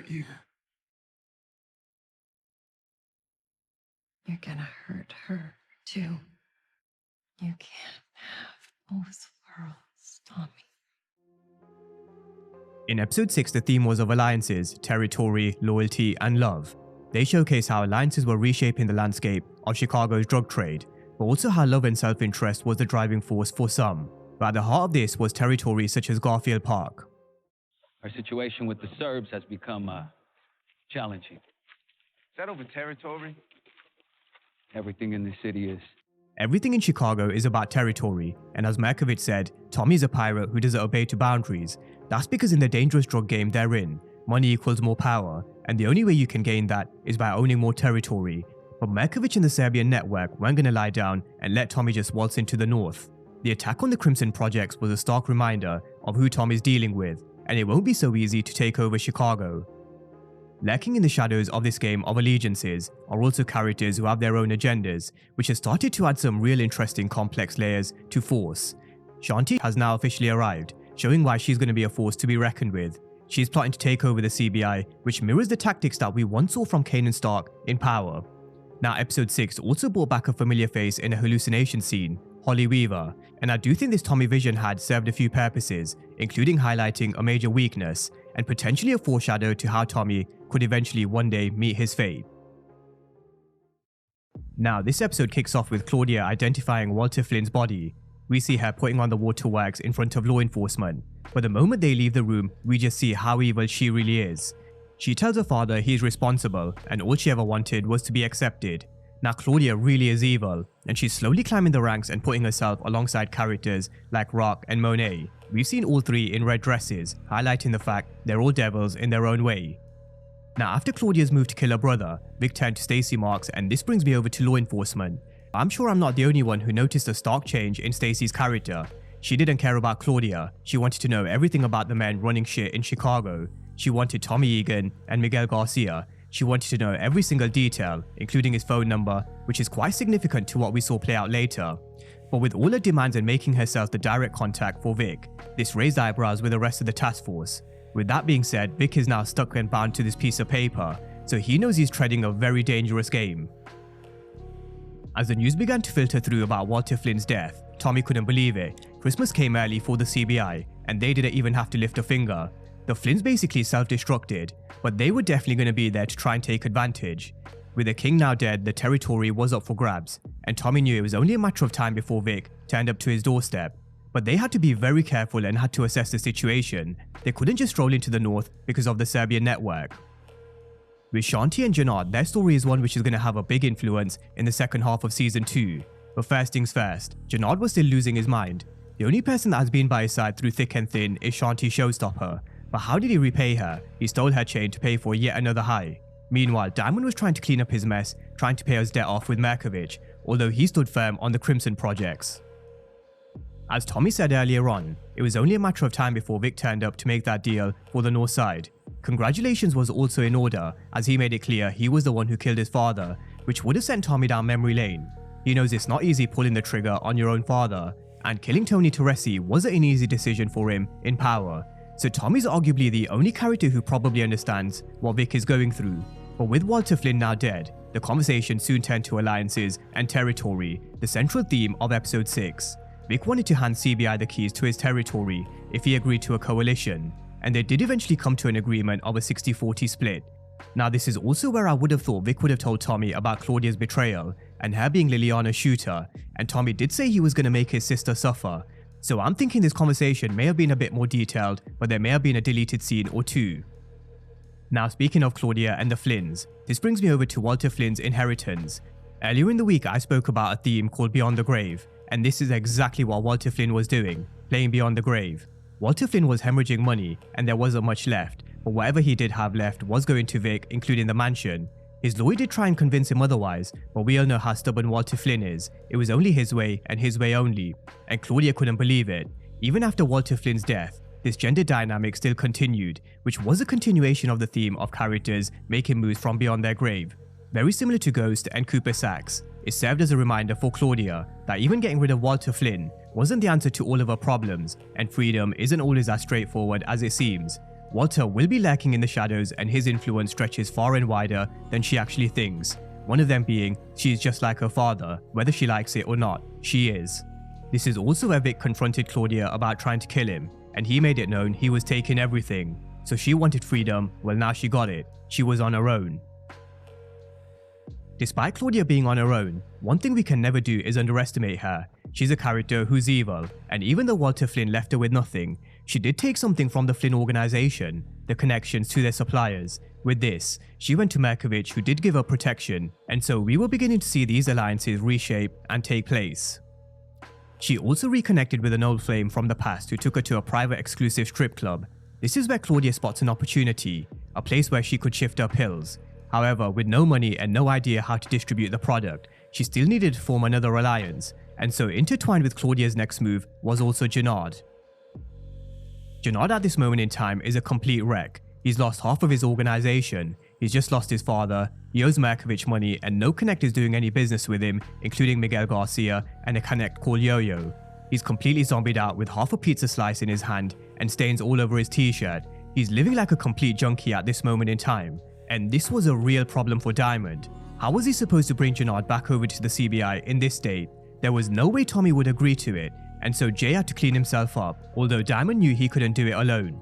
you. You're gonna hurt her, too. You can't have both worlds, Tommy. In episode 6, the theme was of alliances, territory, loyalty, and love. They showcase how alliances were reshaping the landscape of Chicago's drug trade, but also how love and self-interest was the driving force for some. But at the heart of this was territory such as Garfield Park. Our situation with the Serbs has become challenging. Is that over territory? Everything in the city is. Everything in Chicago is about territory, and as Merkovich said, Tommy is a pirate who doesn't obey to boundaries. That's because in the dangerous drug game they're in, money equals more power, and the only way you can gain that is by owning more territory. But Merkovich and the Serbian network weren't going to lie down and let Tommy just waltz into the north. The attack on the Crimson projects was a stark reminder of who Tommy's dealing with, and it won't be so easy to take over Chicago. Lurking in the shadows of this game of allegiances are also characters who have their own agendas, which has started to add some real interesting complex layers to Force. Shanti has now officially arrived, showing why she's going to be a force to be reckoned with. She's plotting to take over the CBI, which mirrors the tactics that we once saw from Kanan Stark in Power. Now episode 6 also brought back a familiar face in a hallucination scene, Holly Weaver, and I do think this Tommy vision had served a few purposes, including highlighting a major weakness and potentially a foreshadow to how Tommy could eventually one day meet his fate. Now this episode kicks off with Claudia identifying Walter Flynn's body. We see her putting on the waterworks in front of law enforcement, but the moment they leave the room, we just see how evil she really is. She tells her father he's responsible and all she ever wanted was to be accepted. Now Claudia really is evil, and she's slowly climbing the ranks and putting herself alongside characters like Rock and Monet. We've seen all three in red dresses, highlighting the fact they're all devils in their own way. Now after Claudia's move to kill her brother, Vic turned to Stacy Marks, and this brings me over to law enforcement. I'm sure I'm not the only one who noticed a stark change in Stacy's character. She didn't care about Claudia, she wanted to know everything about the men running shit in Chicago. She wanted Tommy Egan and Miguel Garcia. She wanted to know every single detail, including his phone number, which is quite significant to what we saw play out later. But with all her demands and making herself the direct contact for Vic, this raised eyebrows with the rest of the task force. With that being said, Vic is now stuck and bound to this piece of paper, so he knows he's treading a very dangerous game. As the news began to filter through about Walter Flynn's death, Tommy couldn't believe it. Christmas came early for the CBI, and they didn't even have to lift a finger. The Flynns basically self-destructed, but they were definitely going to be there to try and take advantage. With the king now dead, the territory was up for grabs, and Tommy knew it was only a matter of time before Vic turned up to his doorstep. But they had to be very careful and had to assess the situation. They couldn't just stroll into the north because of the Serbian network. With Shanti and Jenard, their story is one which is going to have a big influence in the second half of season 2. But first things first, Jenard was still losing his mind. The only person that has been by his side through thick and thin is Shanti Showstopper. But how did he repay her? He stole her chain to pay for yet another high. Meanwhile, Diamond was trying to clean up his mess, trying to pay his debt off with Merkovich, although he stood firm on the Crimson projects. As Tommy said earlier on, it was only a matter of time before Vic turned up to make that deal for the north side. Congratulations was also in order, as he made it clear he was the one who killed his father, which would have sent Tommy down memory lane. He knows it's not easy pulling the trigger on your own father, and killing Tony Teresi wasn't an easy decision for him in Power. So Tommy's arguably the only character who probably understands what Vic is going through. But with Walter Flynn now dead, the conversation soon turned to alliances and territory, the central theme of episode 6. Vic wanted to hand CBI the keys to his territory if he agreed to a coalition, and they did eventually come to an agreement of a 60-40 split. Now this is also where I would have thought Vic would have told Tommy about Claudia's betrayal and her being Liliana's shooter, and Tommy did say he was going to make his sister suffer. So I'm thinking this conversation may have been a bit more detailed, but there may have been a deleted scene or two. Now speaking of Claudia and the Flynns, this brings me over to Walter Flynn's inheritance. Earlier in the week I spoke about a theme called Beyond the Grave, and this is exactly what Walter Flynn was doing, playing Beyond the Grave. Walter Flynn was hemorrhaging money and there wasn't much left, but whatever he did have left was going to Vic, including the mansion. His lawyer did try and convince him otherwise, but we all know how stubborn Walter Flynn is. It was only his way and his way only, and Claudia couldn't believe it. Even after Walter Flynn's death, this gender dynamic still continued, which was a continuation of the theme of characters making moves from beyond their grave. Very similar to Ghost and Cooper Saxe, it served as a reminder for Claudia that even getting rid of Walter Flynn wasn't the answer to all of her problems, and freedom isn't always as straightforward as it seems. Walter will be lurking in the shadows and his influence stretches far and wider than she actually thinks. One of them being, she is just like her father, whether she likes it or not, she is. This is also where Vic confronted Claudia about trying to kill him, and he made it known he was taking everything. So she wanted freedom, well now she got it. She was on her own. Despite Claudia being on her own, one thing we can never do is underestimate her. She's a character who's evil, and even though Walter Flynn left her with nothing, she did take something from the Flynn organization, the connections to their suppliers. With this, she went to Merkovich, who did give her protection, and so we were beginning to see these alliances reshape and take place. She also reconnected with an old flame from the past who took her to a private exclusive strip club. This is where Claudia spots an opportunity, a place where she could shift her pills. However, with no money and no idea how to distribute the product, she still needed to form another alliance, and so intertwined with Claudia's next move was also Jenard. Jenard at this moment in time is a complete wreck. He's lost half of his organization, he's just lost his father, he owes Merkovich money and no Connect is doing any business with him, including Miguel Garcia and a Connect called Yo-Yo. He's completely zombied out with half a pizza slice in his hand and stains all over his t-shirt. He's living like a complete junkie at this moment in time. And this was a real problem for Diamond. How was he supposed to bring Jenard back over to the CBI in this state? There was no way Tommy would agree to it, and so Jay had to clean himself up, although Diamond knew he couldn't do it alone.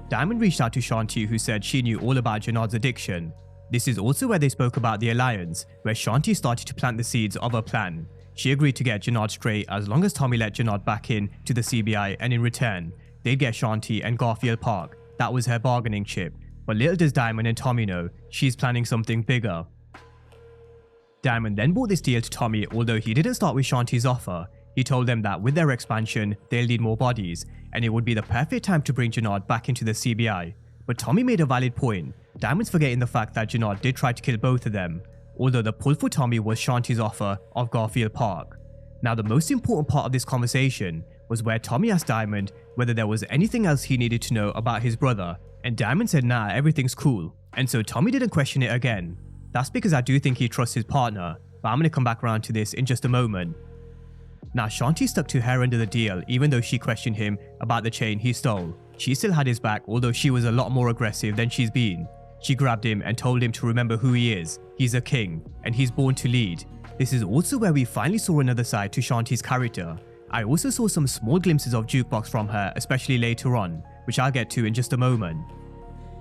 Diamond reached out to Shanti, who said she knew all about Jenard's addiction. This is also where they spoke about the alliance, where Shanti started to plant the seeds of her plan. She agreed to get Jenard straight as long as Tommy let Jenard back in to the CBI, and in return, they'd get Shanti and Garfield Park. That was her bargaining chip. But little does Diamond and Tommy know, she's planning something bigger. Diamond then brought this deal to Tommy, although he didn't start with Shanti's offer. He told them that with their expansion, they'll need more bodies, and it would be the perfect time to bring Jenard back into the CBI. But Tommy made a valid point. Diamond's forgetting the fact that Jenard did try to kill both of them, although the pull for Tommy was Shanti's offer of Garfield Park. Now the most important part of this conversation was where Tommy asked Diamond whether there was anything else he needed to know about his brother, and Diamond said nah, everything's cool, and so Tommy didn't question it again. That's because I do think he trusts his partner, but I'm going to come back around to this in just a moment. Now Shanti stuck to her end of the deal even though she questioned him about the chain he stole. She still had his back, although she was a lot more aggressive than she's been. She grabbed him and told him to remember who he is. He's a king, and he's born to lead. This is also where we finally saw another side to Shanti's character. I also saw some small glimpses of Jukebox from her, especially later on, which I'll get to in just a moment.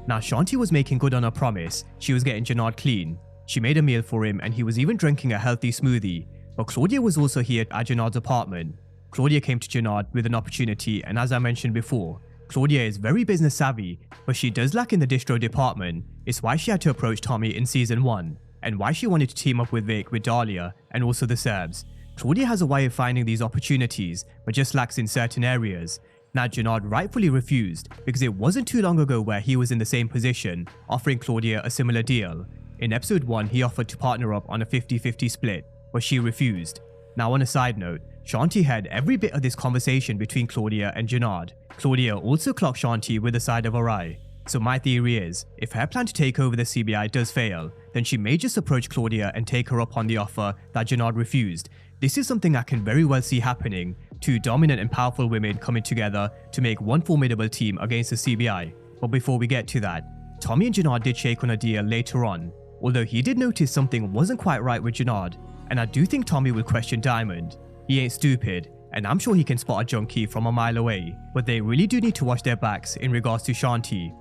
Now Shanti was making good on her promise. She was getting Jenard clean. She made a meal for him and he was even drinking a healthy smoothie. But Claudia was also here at Jenard's apartment. Claudia came to Jenard with an opportunity, and as I mentioned before, Claudia is very business savvy, but she does lack in the distro department. It's why she had to approach Tommy in season 1, and why she wanted to team up with Vic with Dahlia and also the Serbs. Claudia has a way of finding these opportunities, but just lacks in certain areas. Now Jenard rightfully refused, because it wasn't too long ago where he was in the same position, offering Claudia a similar deal. In episode 1, he offered to partner up on a 50-50 split, but she refused. Now on a side note, Shanti heard every bit of this conversation between Claudia and Jenard. Claudia also clocked Shanti with the side of her eye. So my theory is, if her plan to take over the CBI does fail, then she may just approach Claudia and take her up on the offer that Jenard refused. This is something I can very well see happening, two dominant and powerful women coming together to make one formidable team against the CBI. But before we get to that, Tommy and Jenard did shake on a deal later on, although he did notice something wasn't quite right with Jenard, and I do think Tommy will question Diamond. He ain't stupid, and I'm sure he can spot a junkie from a mile away, but they really do need to watch their backs in regards to Shanti.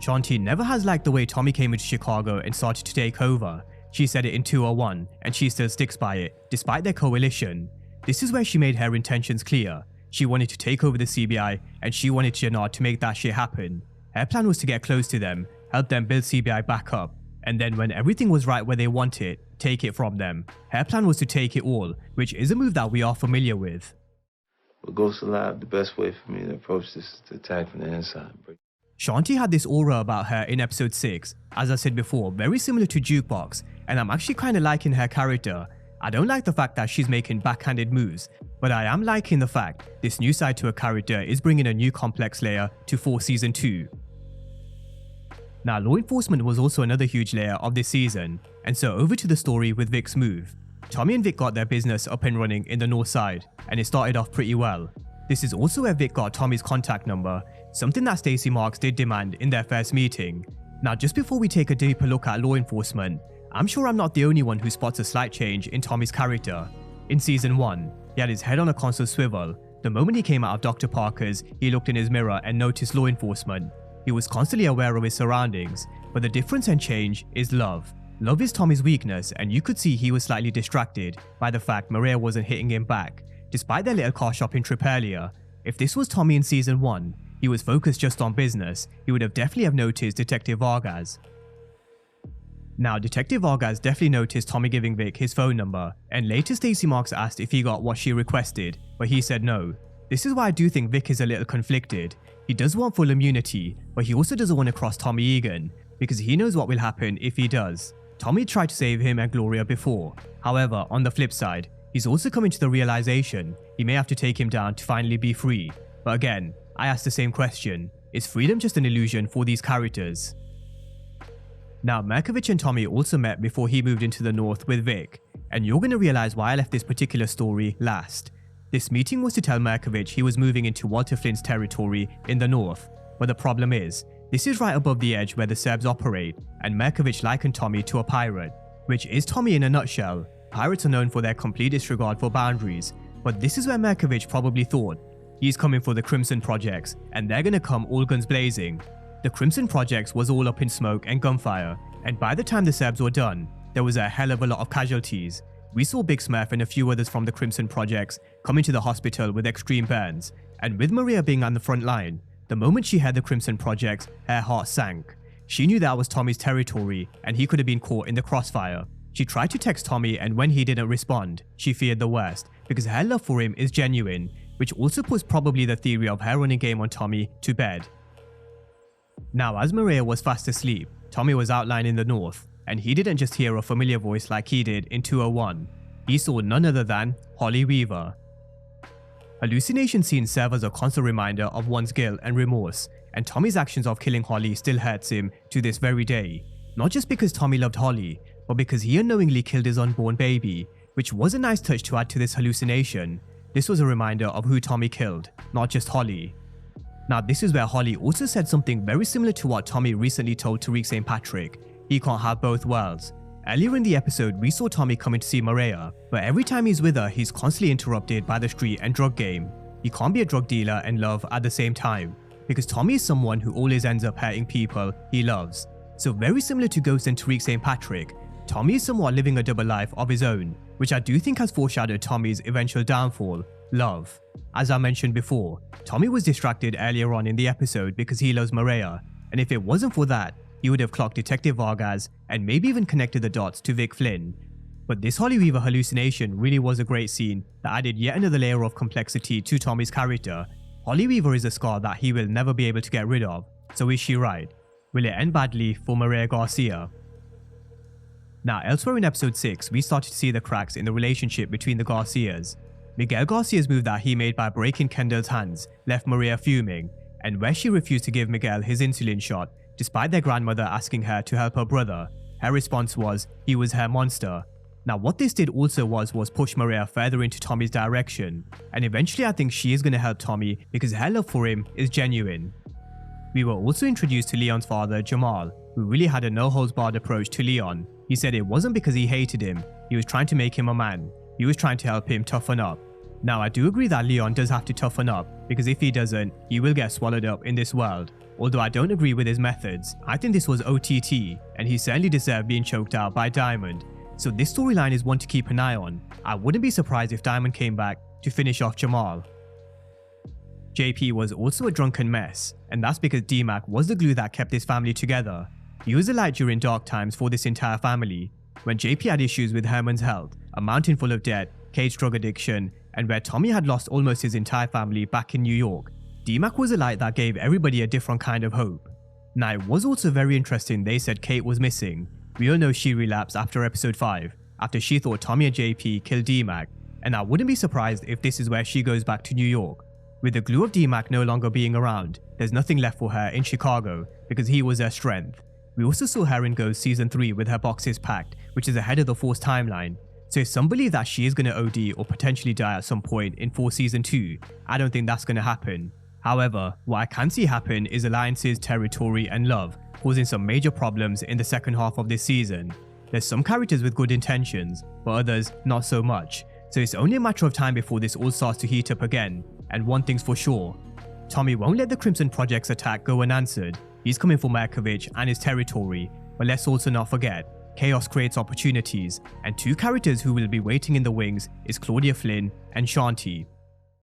Shanti never has liked the way Tommy came into Chicago and started to take over. She said it in 201, and she still sticks by it, despite their coalition. This is where she made her intentions clear. She wanted to take over the CBI, and she wanted Jenard to make that shit happen. Her plan was to get close to them, help them build CBI back up, and then when everything was right where they want it, take it from them. Her plan was to take it all, which is a move that we are familiar with. With Ghost Alive, the best way for me to approach this is to attack from the inside. Shanti had this aura about her in episode 6, as I said before, very similar to Jukebox, and I'm actually kinda liking her character. I don't like the fact that she's making backhanded moves, but I am liking the fact this new side to her character is bringing a new complex layer to For Season 2. Now, law enforcement was also another huge layer of this season, and so over to the story with Vic's move. Tommy and Vic got their business up and running in the north side, and it started off pretty well. This is also where Vic got Tommy's contact number, something that Stacey Marks did demand in their first meeting. Now, just before we take a deeper look at law enforcement, I'm sure I'm not the only one who spots a slight change in Tommy's character. In season 1, he had his head on a constant swivel. The moment he came out of Dr. Parker's, he looked in his mirror and noticed law enforcement. He was constantly aware of his surroundings, but the difference and change is love. Love is Tommy's weakness, and you could see he was slightly distracted by the fact Maria wasn't hitting him back, despite their little car shopping trip earlier. If this was Tommy in season 1, he was focused just on business, he would have definitely noticed Detective Vargas. Now, Detective Vargas definitely noticed Tommy giving Vic his phone number, and later Stacey Marks asked if he got what she requested, but he said no. This is why I do think Vic is a little conflicted. He does want full immunity, but he also doesn't want to cross Tommy Egan, because he knows what will happen if he does. Tommy tried to save him and Gloria before. However, on the flip side, he's also coming to the realization he may have to take him down to finally be free. But again, I ask the same question, is freedom just an illusion for these characters? Now, Markovich and Tommy also met before he moved into the north with Vic, and you're going to realize why I left this particular story last. This meeting was to tell Markovich he was moving into Walter Flynn's territory in the north, but the problem is, this is right above the edge where the Serbs operate, and Markovich likened Tommy to a pirate, which is Tommy in a nutshell. Pirates are known for their complete disregard for boundaries, but this is where Markovich probably thought, he's coming for the Crimson Projects, and they're gonna come all guns blazing. The Crimson Projects was all up in smoke and gunfire, and by the time the Serbs were done, there was a hell of a lot of casualties. We saw Big Smurf and a few others from the Crimson Projects coming to the hospital with extreme burns, and with Maria being on the front line, the moment she heard the Crimson Projects, her heart sank. She knew that was Tommy's territory, and he could have been caught in the crossfire. She tried to text Tommy, and when he didn't respond, she feared the worst, because her love for him is genuine, which also puts probably the theory of her running game on Tommy to bed. Now, as Maria was fast asleep, Tommy was outlined in the north, and he didn't just hear a familiar voice like he did in 201. He saw none other than Holly Weaver. Hallucination scenes serve as a constant reminder of one's guilt and remorse, and Tommy's actions of killing Holly still hurts him to this very day. Not just because Tommy loved Holly, but because he unknowingly killed his unborn baby, which was a nice touch to add to this hallucination. This was a reminder of who Tommy killed, not just Holly. Now, this is where Holly also said something very similar to what Tommy recently told Tariq St. Patrick. He can't have both worlds. Earlier in the episode, we saw Tommy coming to see Maria, but every time he's with her, he's constantly interrupted by the street and drug game. He can't be a drug dealer and love at the same time, because Tommy is someone who always ends up hurting people he loves. So very similar to Ghost and Tariq St. Patrick, Tommy is somewhat living a double life of his own, which I do think has foreshadowed Tommy's eventual downfall, love. As I mentioned before, Tommy was distracted earlier on in the episode because he loves Maria, and if it wasn't for that, he would have clocked Detective Vargas and maybe even connected the dots to Vic Flynn. But this Holly Weaver hallucination really was a great scene that added yet another layer of complexity to Tommy's character. Holly Weaver is a scar that he will never be able to get rid of, so is she right? Will it end badly for Maria Garcia? Now, elsewhere in episode 6, we started to see the cracks in the relationship between the Garcias. Miguel Garcia's move that he made by breaking Kendall's hands left Maria fuming, and where she refused to give Miguel his insulin shot, despite their grandmother asking her to help her brother, her response was he was her monster. Now, what this did also was push Maria further into Tommy's direction, and eventually I think she is going to help Tommy because her love for him is genuine. We were also introduced to Leon's father, Jamal, who really had a no-holds-barred approach to Leon. He said it wasn't because he hated him, he was trying to make him a man. He was trying to help him toughen up. Now, I do agree that Leon does have to toughen up, because if he doesn't, he will get swallowed up in this world. Although I don't agree with his methods, I think this was OTT, and he certainly deserved being choked out by Diamond. So this storyline is one to keep an eye on. I wouldn't be surprised if Diamond came back to finish off Jamal. JP was also a drunken mess, and that's because D-Mac was the glue that kept this family together. He was a light during dark times for this entire family. When JP had issues with Herman's health, a mountain full of debt, Kate's drug addiction, and where Tommy had lost almost his entire family back in New York, D-Mac was a light that gave everybody a different kind of hope. Now, it was also very interesting they said Kate was missing. We all know she relapsed after episode 5, after she thought Tommy and JP killed D-Mac, and I wouldn't be surprised if this is where she goes back to New York. With the glue of D-Mac no longer being around, there's nothing left for her in Chicago, because he was her strength. We also saw her in Ghost Season 3 with her boxes packed, which is ahead of the Force timeline. So if some believe that she is going to OD or potentially die at some point in for season 2, I don't think that's going to happen. However, what I can see happen is alliances, territory and love causing some major problems in the second half of this season. There's some characters with good intentions, but others not so much. So it's only a matter of time before this all starts to heat up again. And one thing's for sure, Tommy won't let the Crimson Project's attack go unanswered. He's coming for Markovich and his territory, but let's also not forget, chaos creates opportunities, and 2 characters who will be waiting in the wings is Claudia Flynn and Shanti.